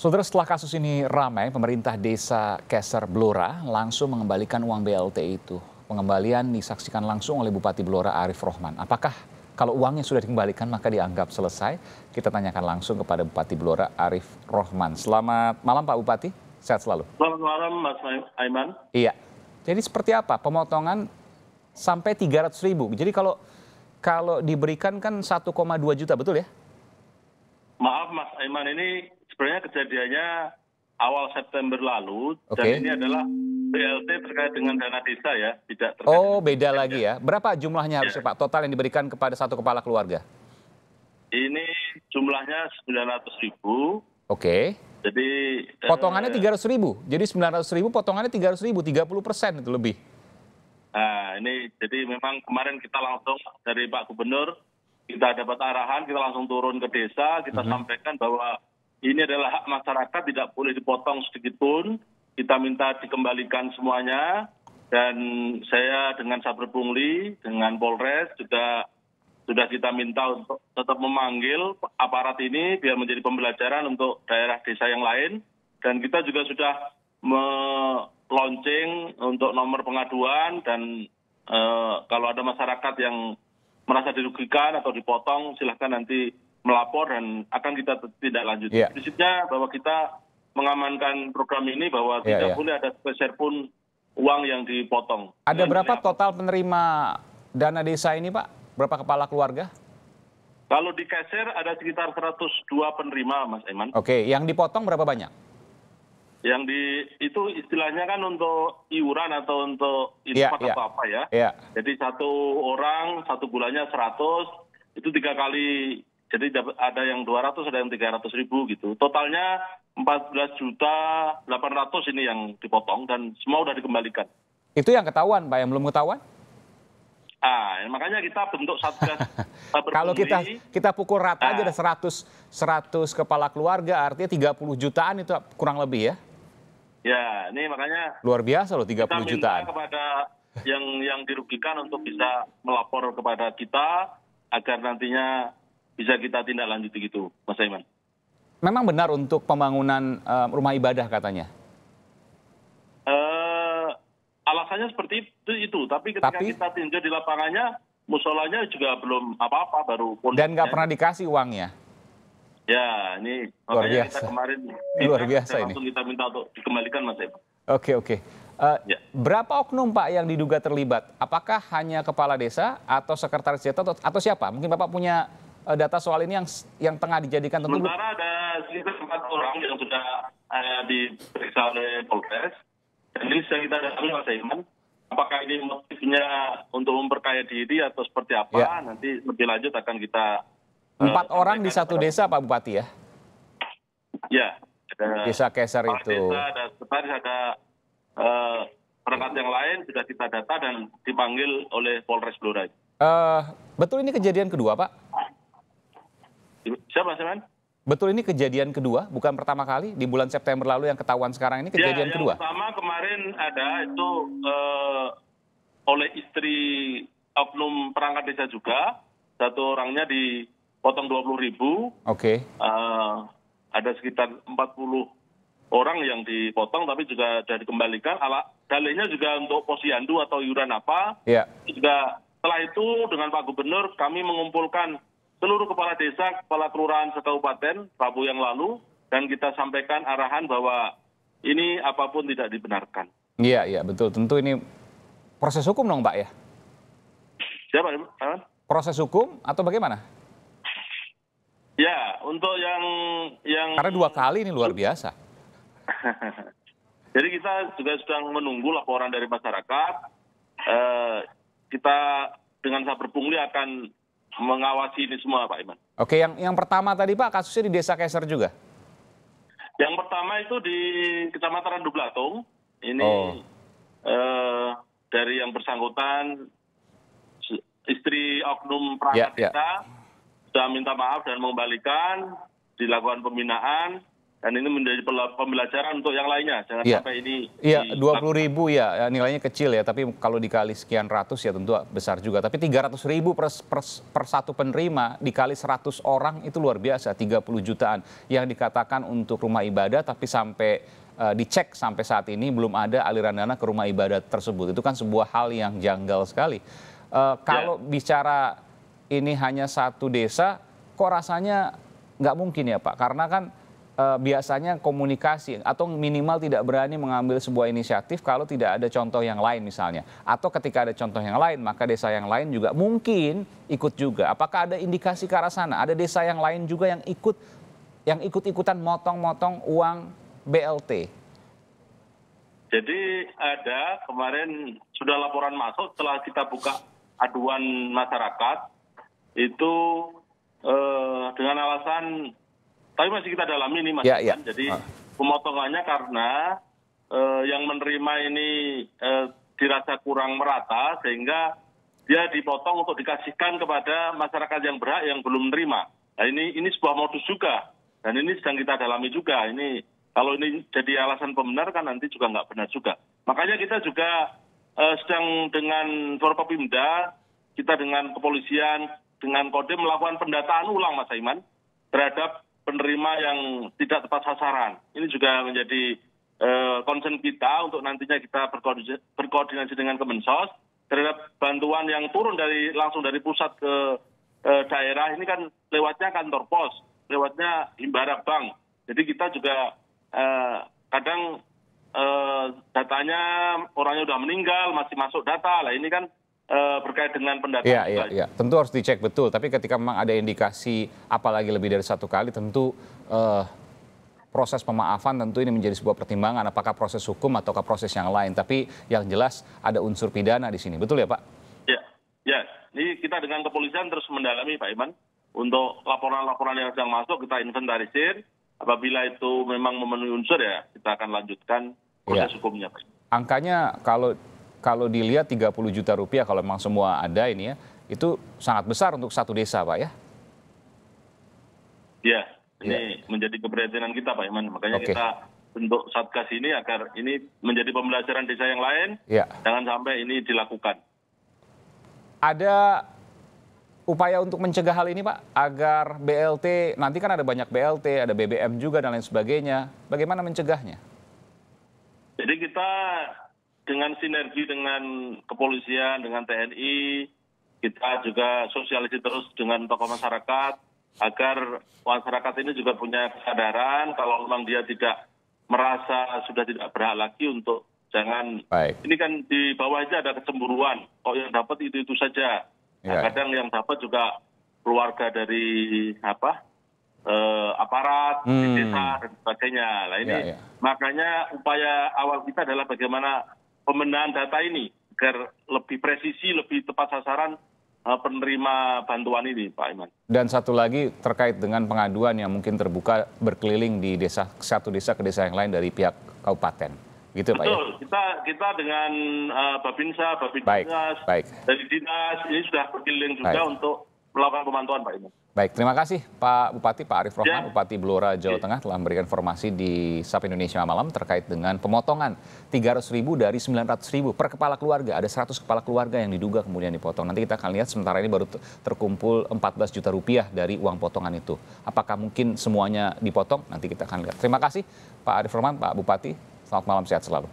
Saudara, setelah kasus ini ramai, pemerintah desa Keser Blora langsung mengembalikan uang BLT itu. Pengembalian disaksikan langsung oleh Bupati Blora Arif Rohman. Apakah kalau uangnya sudah dikembalikan maka dianggap selesai? Kita tanyakan langsung kepada Bupati Blora Arif Rohman. Selamat malam Pak Bupati, sehat selalu. Selamat malam Mas Aiman. Iya, jadi seperti apa pemotongan sampai 300.000? Jadi kalau diberikan kan 1,2 juta, betul ya? Maaf Mas Aiman, ini sebenarnya kejadiannya awal September lalu. Dan ini adalah BLT terkait dengan dana desa ya, tidak terkait. Oh, beda lagi ya. Berapa jumlahnya harusnya Pak total yang diberikan kepada satu kepala keluarga? Ini jumlahnya 900.000. Oke. Jadi potongannya 300.000. Jadi 900.000 potongannya 300.000, 30% itu lebih. Nah, ini jadi memang kemarin kita langsung dari Pak Gubernur, kita dapat arahan, kita langsung turun ke desa, kita sampaikan bahwa ini adalah hak masyarakat, tidak boleh dipotong sedikit pun. Kita minta dikembalikan semuanya. Dan saya dengan Saber Pungli, dengan Polres juga sudah kita minta untuk tetap memanggil aparat ini biar menjadi pembelajaran untuk daerah desa yang lain. Dan kita juga sudah launching untuk nomor pengaduan dan kalau ada masyarakat yang merasa dirugikan atau dipotong, silahkan nanti melapor dan akan kita tindak lanjuti. Prinsipnya bahwa kita mengamankan program ini bahwa tidak boleh ada sepeser pun uang yang dipotong. Ada berapa total penerima dana desa ini Pak? Berapa kepala keluarga? Kalau di Keser ada sekitar 102 penerima Mas Aiman. Oke, yang dipotong berapa banyak? Yang itu istilahnya kan untuk iuran atau untuk infak atau apa ya. Jadi satu orang satu bulannya 100, itu 3 kali. Jadi ada yang 200, ada yang 300.000 gitu. Totalnya 14.800.000 ini yang dipotong dan semua sudah dikembalikan. Itu yang ketahuan Pak, yang belum ketahuan? Makanya kita bentuk satgas. Kalau kita pukul rata aja ada 100 kepala keluarga, artinya 30 jutaan itu kurang lebih ya? Ya, ini makanya luar biasa loh 30 jutaan. Kita minta kepada yang dirugikan untuk bisa melapor kepada kita agar nantinya bisa kita tindak lanjuti gitu, Mas Aiman. Memang benar untuk pembangunan rumah ibadah katanya? Alasannya seperti itu, tapi ketika kita tinjau di lapangannya, musolanya juga belum apa-apa, baru kondisinya. Dan nggak pernah dikasih uangnya? Ya, ini luar biasa. Kita kemarin luar biasa ini. Langsung kita minta untuk dikembalikan Mas Aiman. Oke. Berapa oknum Pak yang diduga terlibat? Apakah hanya kepala desa atau sekretaris desa atau siapa? Mungkin Bapak punya data soal ini yang tengah dijadikan tentu. Sementara ada sekitar 4 orang yang sudah diperiksa oleh Polres. Dan ini sedang kita dalami Mas Aiman. Apakah ini motifnya untuk memperkaya diri atau seperti apa? Nanti lebih lanjut akan kita 4 orang di satu desa Pak Bupati ya? Ya. Desa Keser itu. Desa, ada sekretaris, ada perangkat yang lain sudah kita data dan dipanggil oleh Polres Blora. Betul ini kejadian kedua Pak? Siapa Mas Aiman? Betul ini kejadian kedua, bukan pertama kali di bulan September lalu yang ketahuan sekarang ini kejadian kedua? Yang pertama kemarin ada itu oleh istri oknum perangkat desa juga, satu orangnya dipotong 20.000. Oke. Ada sekitar 40 orang yang dipotong tapi juga sudah dikembalikan. Dalihnya juga untuk posyandu atau iuran apa. Juga setelah itu dengan Pak Gubernur kami mengumpulkan seluruh kepala desa, kepala kelurahan sekabupaten Rabu yang lalu, dan kita sampaikan arahan bahwa ini apapun tidak dibenarkan. Iya betul. Tentu ini proses hukum dong Pak ya? Siapa? Proses hukum atau bagaimana? Ya, untuk yang karena 2 kali ini luar biasa. Jadi kita juga sedang menunggu laporan dari masyarakat. Kita dengan Saber Pungli akan mengawasi ini semua Pak Iman. Oke, yang pertama tadi Pak kasusnya di Desa Keser juga? Yang pertama itu di Kecamatan Randu Blatung. Ini dari yang bersangkutan istri oknum perangkat desa sudah minta maaf dan mengembalikan, dilakukan pembinaan Dan ini menjadi pembelajaran untuk yang lainnya. Jangan sampai ini... Iya, 20.000 ya, nilainya kecil ya. Tapi kalau dikali sekian ratus ya tentu besar juga. Tapi 300.000 per satu penerima dikali 100 orang itu luar biasa. 30 jutaan yang dikatakan untuk rumah ibadah, tapi sampai dicek sampai saat ini belum ada aliran dana ke rumah ibadah tersebut. Itu kan sebuah hal yang janggal sekali. Kalau bicara ini hanya satu desa, kok rasanya nggak mungkin ya Pak? Karena kan biasanya komunikasi atau minimal tidak berani mengambil sebuah inisiatif kalau tidak ada contoh yang lain misalnya. Atau ketika ada contoh yang lain, maka desa yang lain juga mungkin ikut juga. Apakah ada indikasi ke arah sana? Ada desa yang lain juga yang ikut-ikutan motong-motong uang BLT? Jadi ada, kemarin sudah laporan masuk setelah kita buka aduan masyarakat, itu dengan alasan... Tapi masih kita dalami ini Mas. Jadi pemotongannya karena yang menerima ini dirasa kurang merata sehingga dia dipotong untuk dikasihkan kepada masyarakat yang berhak yang belum menerima. Nah ini sebuah modus juga dan ini sedang kita dalami juga. Ini kalau ini jadi alasan pembenar kan nanti juga nggak benar juga. Makanya kita juga sedang dengan Forkopimda, kita dengan kepolisian, dengan Kodim melakukan pendataan ulang Mas Aiman terhadap penerima yang tidak tepat sasaran. Ini juga menjadi concern kita untuk nantinya kita berkoordinasi dengan Kemensos terhadap bantuan yang turun langsung dari pusat ke daerah. Ini kan lewatnya kantor pos, lewatnya himbara bank. Jadi kita juga kadang datanya orangnya sudah meninggal, masih masuk data. Lah ini kan berkait dengan pendataan. Iya. Tentu harus dicek betul. Tapi ketika memang ada indikasi, apalagi lebih dari satu kali, tentu proses pemaafan tentu ini menjadi sebuah pertimbangan. Apakah proses hukum ataukah proses yang lain. Tapi yang jelas ada unsur pidana di sini. Betul ya Pak? Ya. Ini kita dengan kepolisian terus mendalami Pak Iman. Untuk laporan-laporan yang sedang masuk kita inventarisir. Apabila itu memang memenuhi unsur ya kita akan lanjutkan proses hukumnya Pak. Angkanya kalau dilihat 30 juta rupiah kalau memang semua ada ini ya, itu sangat besar untuk satu desa Pak ya? Iya, ini menjadi keprihatinan kita Pak Iman. Makanya kita bentuk Satgas ini agar ini menjadi pembelajaran desa yang lain, jangan sampai ini dilakukan. Ada upaya untuk mencegah hal ini Pak, agar BLT, nanti kan ada banyak BLT, ada BBM juga dan lain sebagainya. Bagaimana mencegahnya? Jadi kita dengan sinergi dengan kepolisian, dengan TNI, kita juga sosialisasi terus dengan tokoh masyarakat, agar masyarakat ini juga punya kesadaran kalau memang dia tidak merasa sudah tidak berhak lagi untuk jangan. Ini kan di bawah aja ada kecemburuan, kok yang dapat itu saja. Nah, kadang yang dapat juga keluarga dari aparat, di desa dan sebagainya. Nah ini makanya upaya awal kita adalah bagaimana pembenahan data ini agar lebih presisi, lebih tepat sasaran penerima bantuan ini, Pak Iman. Dan satu lagi terkait dengan pengaduan yang mungkin terbuka berkeliling di desa, satu desa ke desa yang lain dari pihak kabupaten, gitu Pak ya? Betul, kita dengan Babinsa, Babindinas, dari dinas ini sudah berkeliling juga untuk melakukan pemantauan, Pak Iman. Baik, terima kasih Pak Bupati, Pak Arif Rohman, Bupati Blora, Jawa Tengah telah memberikan informasi di Sapa Indonesia Malam terkait dengan pemotongan 300.000 dari 900.000 per kepala keluarga. Ada 100 kepala keluarga yang diduga kemudian dipotong. Nanti kita akan lihat sementara ini baru terkumpul 14 juta rupiah dari uang potongan itu. Apakah mungkin semuanya dipotong? Nanti kita akan lihat. Terima kasih Pak Arif Rohman, Pak Bupati. Selamat malam, sehat selalu.